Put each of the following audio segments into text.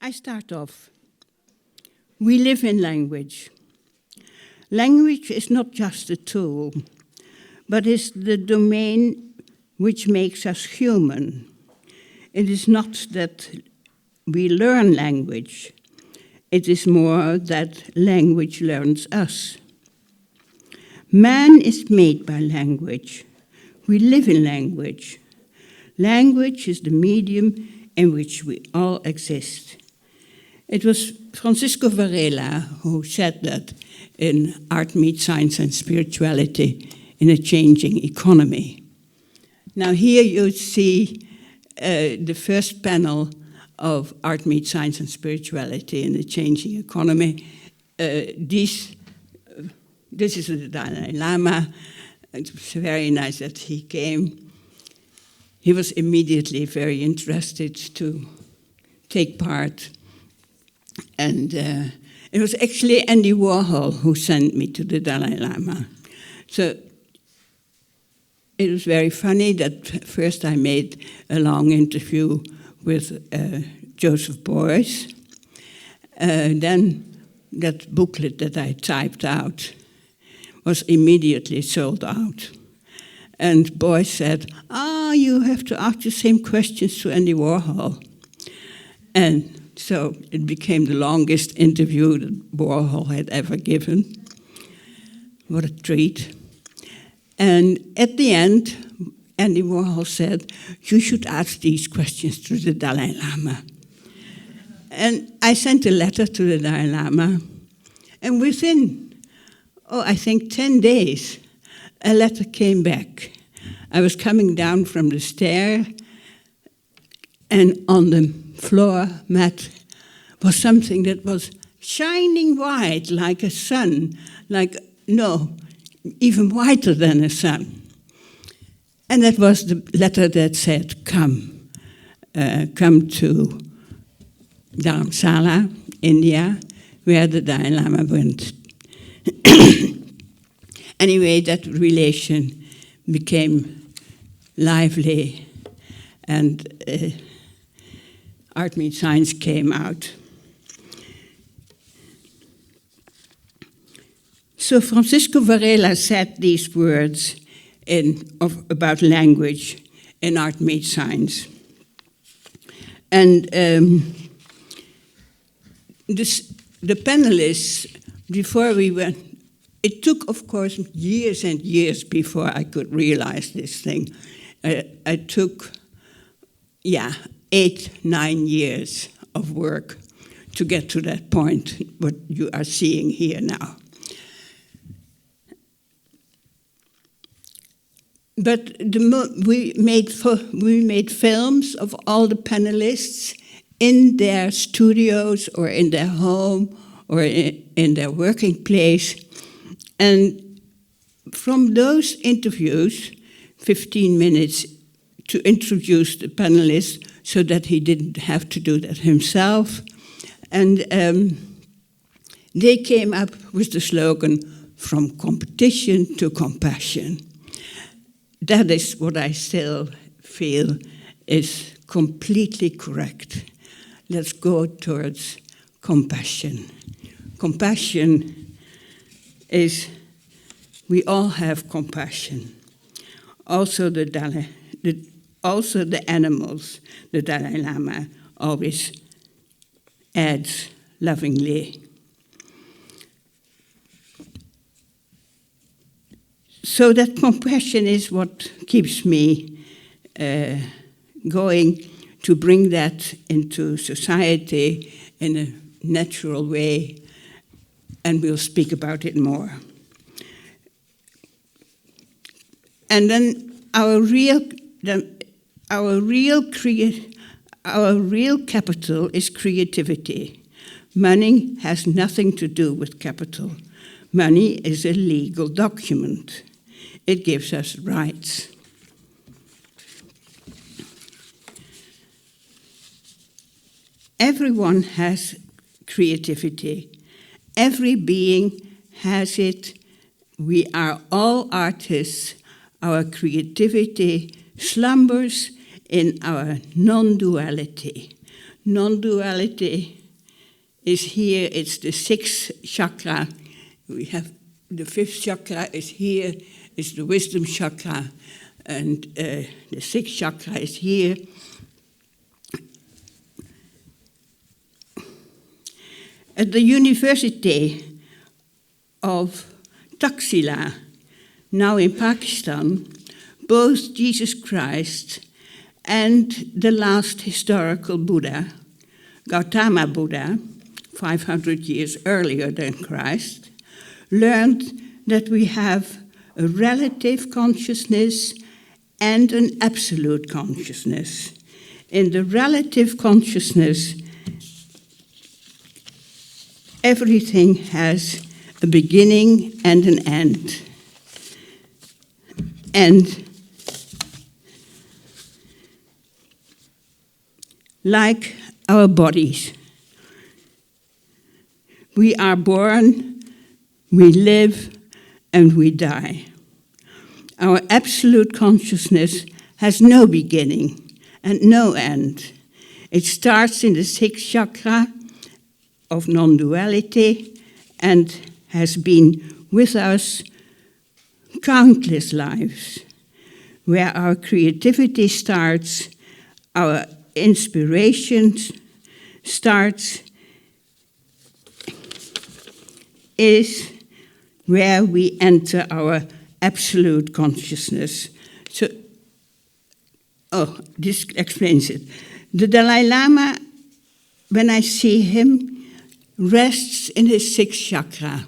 I start off. We live in language. Language is not just a tool, but is the domain which makes us human. It is not that we learn language. It is more that language learns us. Man is made by language. We live in language. Language is the medium in which we all exist. It was Francisco Varela who said that in Art Meets Science and Spirituality in a Changing Economy. Now here you see the first panel of Art Meets Science and Spirituality in a Changing Economy. This is the Dalai Lama. It was very nice that he came. He was immediately very interested to take part. And it was actually Andy Warhol who sent me to the Dalai Lama. So it was very funny that first I made a long interview with Joseph Beuys. Then that booklet that I typed out was immediately sold out. And Beuys said, you have to ask the same questions to Andy Warhol. And so it became the longest interview that Warhol had ever given. What a treat. And at the end, Andy Warhol said, you should ask these questions to the Dalai Lama. And I sent a letter to the Dalai Lama, and within, I think 10 days, a letter came back. I was coming down from the stair, and on the floor mat was something that was shining white like a sun, even whiter than a sun. And that was the letter that said, come to Dharamsala, India, where the Dalai Lama went. Anyway, that relation became lively, and Art Meets Science came out. So Francisco Varela said these words about language in Art Meets Science. And the panelists, before we went, it took, of course, years and years before I could realize this thing. I took, 8-9 years of work to get to that point, what you are seeing here now. But we made films of all the panelists in their studios or in their home or in their working place. And from those interviews, 15 minutes to introduce the panelists so that he didn't have to do that himself. And they came up with the slogan, from competition to compassion. That is what I still feel is completely correct. Let's go towards compassion. Compassion is, we all have compassion. Also the animals, the Dalai Lama always adds lovingly. So that compassion is what keeps me going to bring that into society in a natural way, and we'll speak about it more. And then our real capital is creativity. Money has nothing to do with capital. Money is a legal document. It gives us rights. Everyone has creativity. Every being has it. We are all artists. Our creativity slumbers in our non-duality. non-duality is here. It's the sixth chakra. We have the fifth chakra is here. It's the wisdom chakra. And the sixth chakra is here. At the University of Taxila, now in Pakistan, both Jesus Christ and the last historical Buddha, Gautama Buddha, 500 years earlier than Christ, learned that we have a relative consciousness and an absolute consciousness. In the relative consciousness, everything has a beginning and an end. And like our bodies, we are born, we live, and we die. Our absolute consciousness has no beginning and no end. It starts in the sixth chakra of non-duality and has been with us countless lives. Where our creativity starts, our inspiration starts, is where we enter our absolute consciousness. So, this explains it. The Dalai Lama, when I see him, rests in his sixth chakra.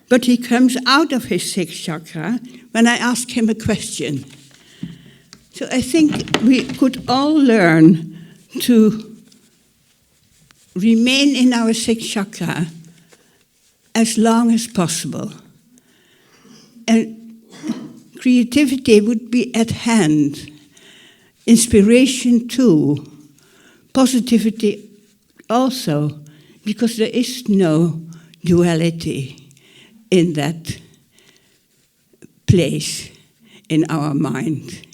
But he comes out of his sixth chakra when I ask him a question. So I think we could all learn to remain in our sixth chakra as long as possible. And creativity would be at hand, inspiration too, positivity also, because there is no duality in that place in our mind.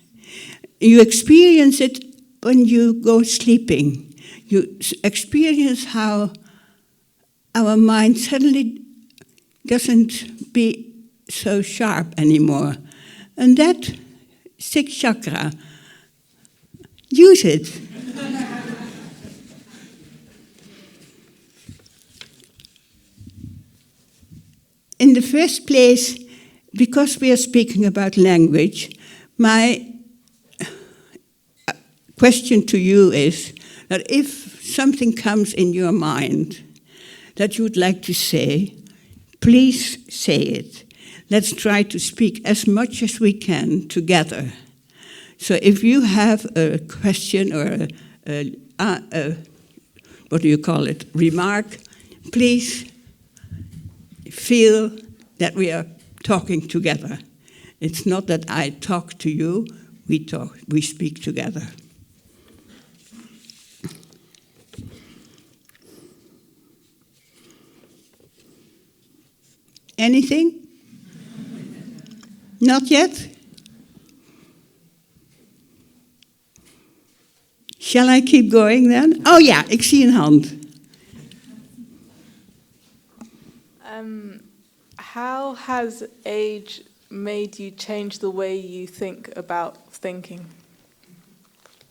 You experience it when you go sleeping. You experience how our mind suddenly doesn't be so sharp anymore. And that sixth chakra, use it. In the first place, because we are speaking about language, my question to you is that if something comes in your mind that you would like to say, please say it. Let's try to speak as much as we can together. So if you have a question or what do you call it, remark, please feel that we are talking together. It's not that I talk to you, we speak together. Anything? Not yet? Shall I keep going then? Oh ja, ik zie een hand. How has age made you change the way you think about thinking?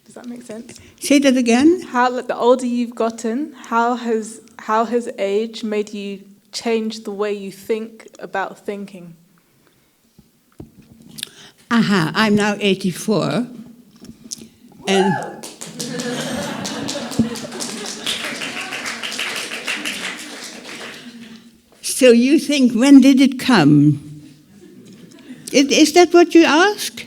Does that make sense? Say that again. How, the older you've gotten, how has age made you change the way you think about thinking? Aha, I'm now 84. And so you think, when did it come? Is that what you ask?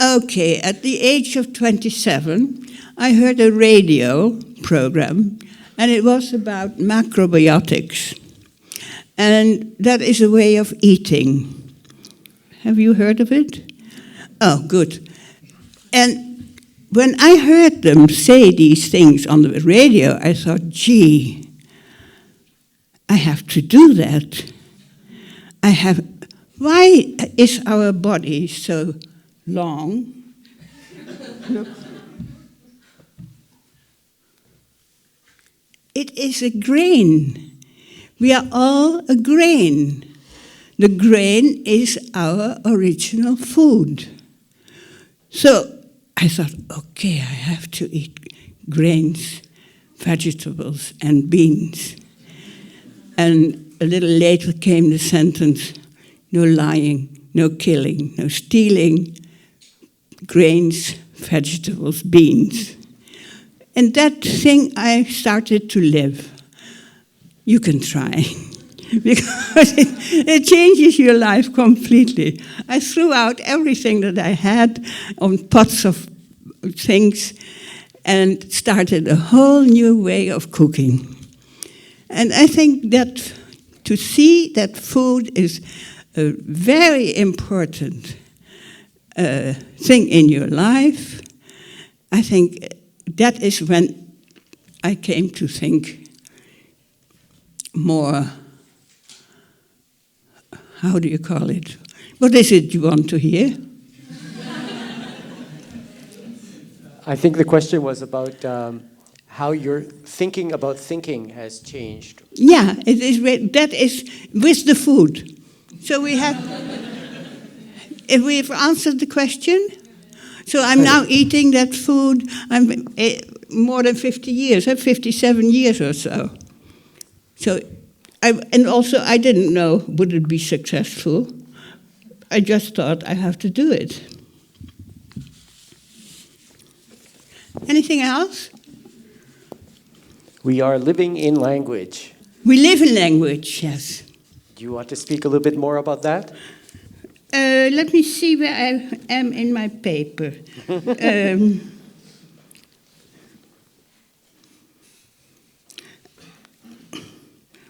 Okay, at the age of 27, I heard a radio program, and it was about macrobiotics. And that is a way of eating. Have you heard of it? Oh, good. And when I heard them say these things on the radio, I thought, gee, I have to do that. Why is our body so long? Look. it is a grain. We are all a grain. The grain is our original food. So I thought, okay, I have to eat grains, vegetables, and beans. And a little later came the sentence, no lying, no killing, no stealing, grains, vegetables, beans. And that thing I started to live. You can try, because it changes your life completely. I threw out everything that I had on pots of things and started a whole new way of cooking. And I think that to see that food is a very important thing in your life, I think that is when I came to think more, how do you call it? What is it you want to hear? I think the question was about how your thinking about thinking has changed. Yeah, it is. That is with the food. So we have, if we've answered the question, so I'm now eating that food. I'm more than 50 years, 57 years or so. So, and also I didn't know would it be successful. I just thought I have to do it. Anything else? We are living in language. We live in language, yes. Do you want to speak a little bit more about that? Let me see where I am in my paper.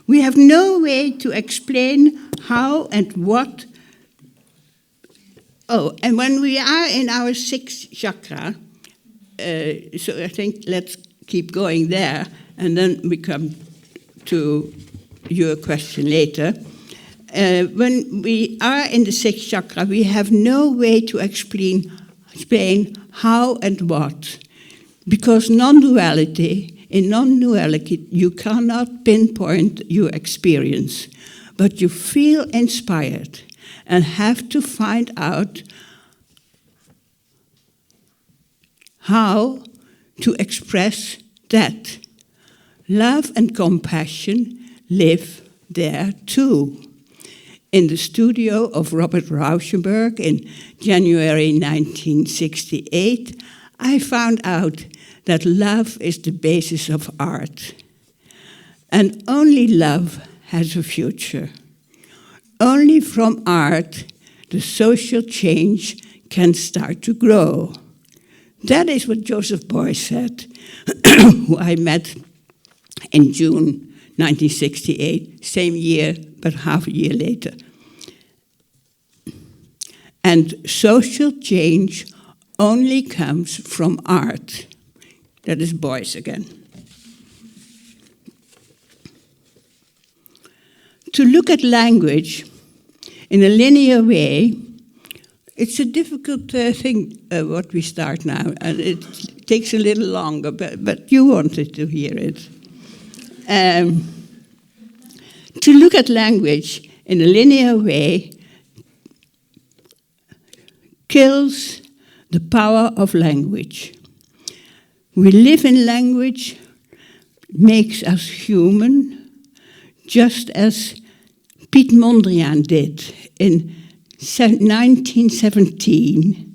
We have no way to explain how and what. Oh, and when we are in our sixth chakra, so I think let's keep going there, and then we come to your question later. When we are in the sixth chakra, we have no way to explain how and what, because non-duality, in non-duality, you cannot pinpoint your experience, but you feel inspired and have to find out how to express that. Love and compassion live there too. In the studio of Robert Rauschenberg in January 1968, I found out that love is the basis of art. And only love has a future. Only from art the social change can start to grow. That is what Joseph Beuys said, who I met in June 1968, same year, but half a year later. And social change only comes from art. That is Beuys again. To look at language in a linear way, it's a difficult thing, what we start now, and it takes a little longer, but you wanted to hear it. To look at language in a linear way kills the power of language. We live in language, makes us human, just as Piet Mondrian did in 1917,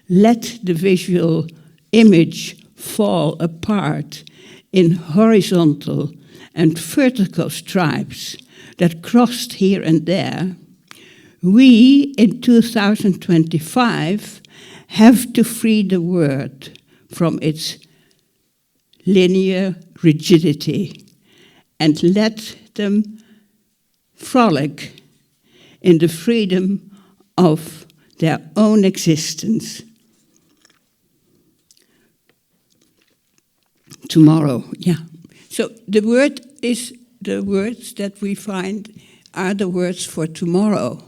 let the visual image fall apart in horizontal and vertical stripes that crossed here and there. We, in 2025, have to free the word from its linear rigidity and let them frolic in the freedom of their own existence. Tomorrow, yeah. So the word is the words that we find are the words for tomorrow.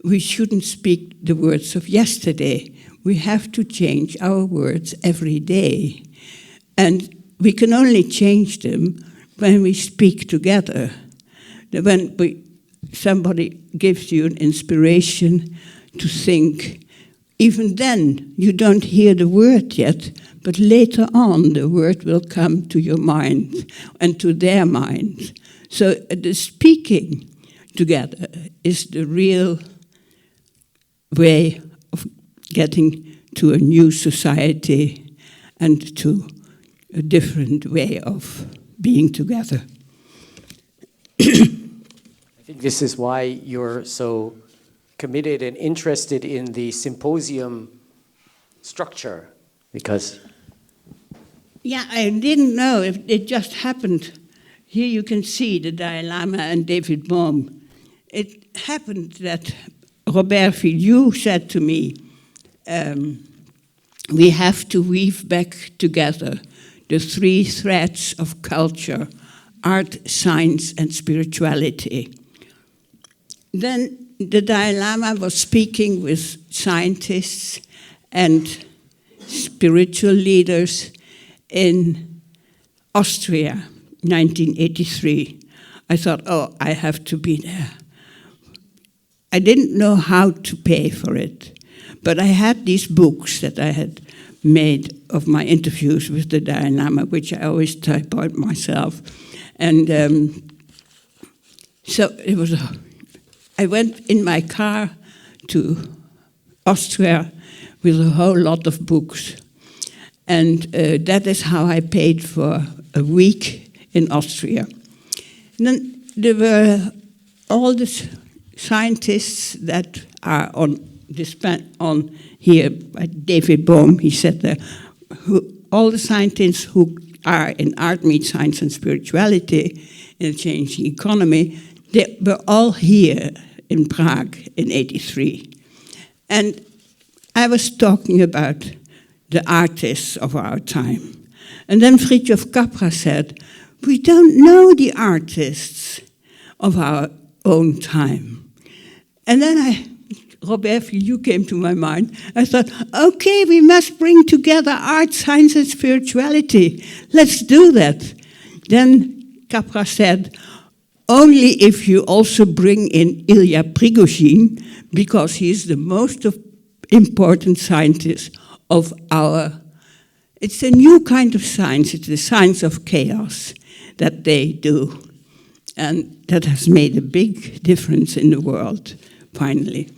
We shouldn't speak the words of yesterday. We have to change our words every day. And we can only change them when we speak together. When somebody gives you an inspiration to think, even then you don't hear the word yet, but later on the word will come to your mind and to their mind. So the speaking together is the real way of getting to a new society and to a different way of being together. I think this is why you're so committed and interested in the symposium structure, because... Yeah, I didn't know if it just happened. Here you can see the Dalai Lama and David Bohm. It happened that Robert Filiou said to me, we have to weave back together the three threads of culture: art, science, and spirituality. Then the Dalai Lama was speaking with scientists and spiritual leaders in Austria, 1983. I thought, oh, I have to be there. I didn't know how to pay for it, but I had these books that I had made of my interviews with the Dalai Lama, which I always type out myself. And so it was. I went in my car to Austria with a whole lot of books. And that is how I paid for a week in Austria. And then there were all the scientists that are on here, David Bohm, he said there, all the scientists who are in art, meet science and spirituality in a changing economy, they were all here in Prague in '83. And I was talking about the artists of our time. And then Fritjof Capra said, we don't know the artists of our own time. And then Robert Filiou came to my mind. I thought, okay, we must bring together art, science, and spirituality. Let's do that. Then Capra said, only if you also bring in Ilya Prigozhin, because he is the most important scientist of it's a new kind of science. It's the science of chaos that they do. And that has made a big difference in the world, finally.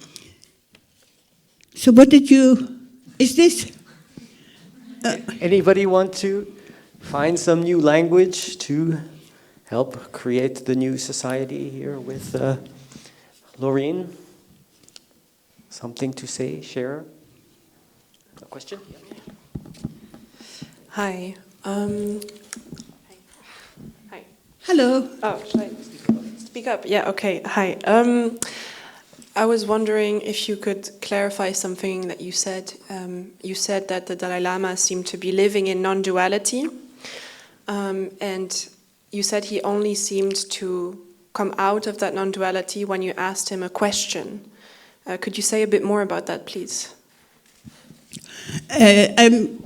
So what is this? Anybody want to find some new language to help create the new society here with Louwrien? Something to say, share? A question? Hi. Hi. Hello. Oh, should I speak up? Yeah, okay. Hi. I was wondering if you could clarify something that you said. You said that the Dalai Lama seemed to be living in non-duality. And you said he only seemed to come out of that non-duality when you asked him a question. Could you say a bit more about that, please?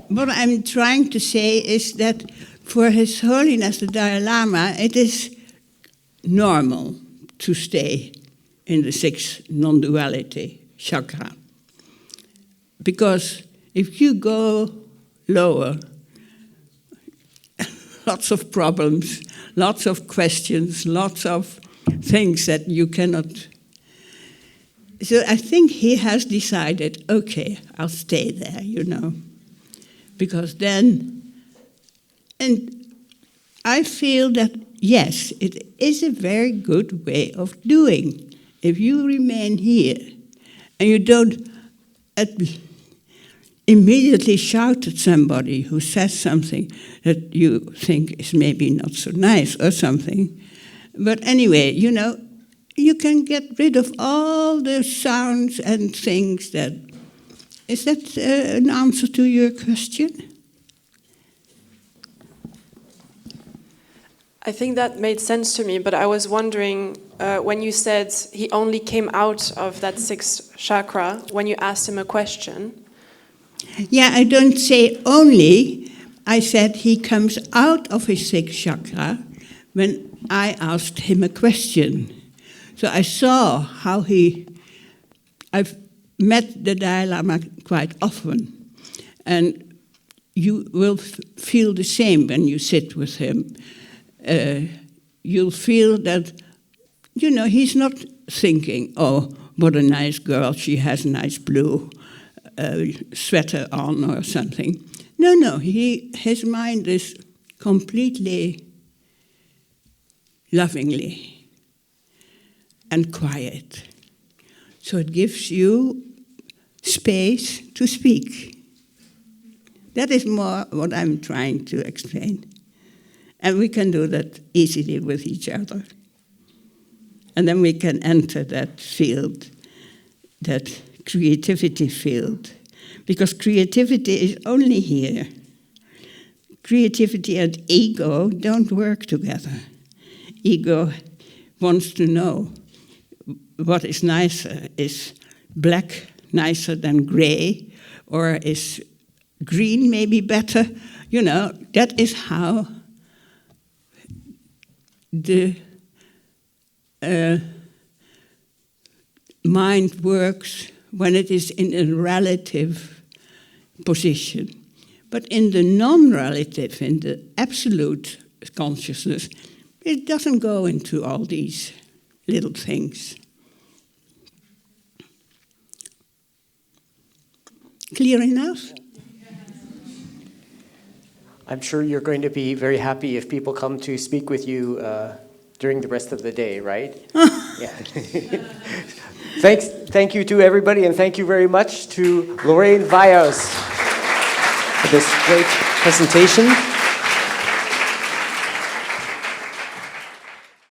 What I'm trying to say is that for His Holiness the Dalai Lama, it is normal to stay in the sixth non-duality chakra. Because if you go lower, lots of problems, lots of questions, lots of things that you cannot... So I think he has decided, okay, I'll stay there, because then, and I feel that, yes, it is a very good way of doing. If you remain here and you don't immediately shout at somebody who says something that you think is maybe not so nice or something, but anyway, you can get rid of all the sounds and things that... Is that an answer to your question? I think that made sense to me, but I was wondering, when you said he only came out of that sixth chakra, when you asked him a question... Yeah, I don't say only. I said he comes out of his sixth chakra when I asked him a question. So I saw how I've met the Dalai Lama quite often, and you will feel the same when you sit with him. You'll feel that, he's not thinking, oh, what a nice girl, she has a nice blue sweater on or something. No, his mind is completely lovingly and quiet. So it gives you space to speak. That is more what I'm trying to explain. And we can do that easily with each other. And then we can enter that field, that creativity field. Because creativity is only here. Creativity and ego don't work together. Ego wants to know what is nicer. Is black nicer than gray? Or is green maybe better? That is how the mind works when it is in a relative position. But in the non-relative, in the absolute consciousness, it doesn't go into all these little things. Clear enough? I'm sure you're going to be very happy if people come to speak with you during the rest of the day, right? Yeah. Thank you to everybody, and thank you very much to Louwrien Wijers for this great presentation.